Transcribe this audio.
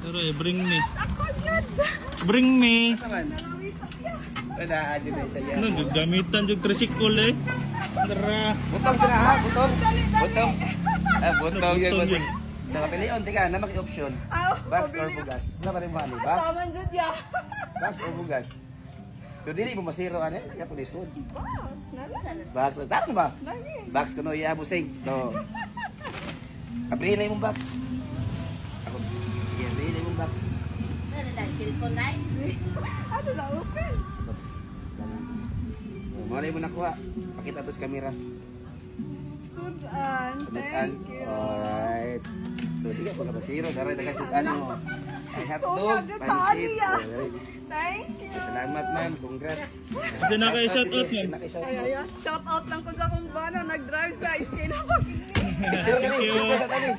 Aray, bring me. Ako yun. Bring me. Naman. Wala, adi na siya yan. Ano, gagamitan yung tricycle eh. Tara. Butong ka na ha, butong. Butong. Ah, butong yun. Butong Butong yun. Nakapilion, tika, na maki-option. Box or bugas? Wala pa rin mali. Box? Asaman dyan ya. Box or bugas? Pero dili mo masiro, ano eh? Kaya pulisod. Box. Nalala. Box, tama ba? Lagi. Box ko no, iya busing. So, kapiliin na yung box. Ako, iya, kapiliin na yung box. Ano na open? Malay mo nakuha. Pakita to sa camera. Sudan. Sudan. Thank you. Alright. So, di ka pala masiro. Daray na kasi ano. Ay, hotdog. Oh, medyo Pansit. tali, ah. Alright. Thank you. Salamat, ma'am. Congrats. Kasi naka-shoutout, ma'am. Naka-shoutout. Ay, ay, shout out lang ko sa kung paano nag-drive sa Iskina. Picture kami. Thank you. Picture sa tabi.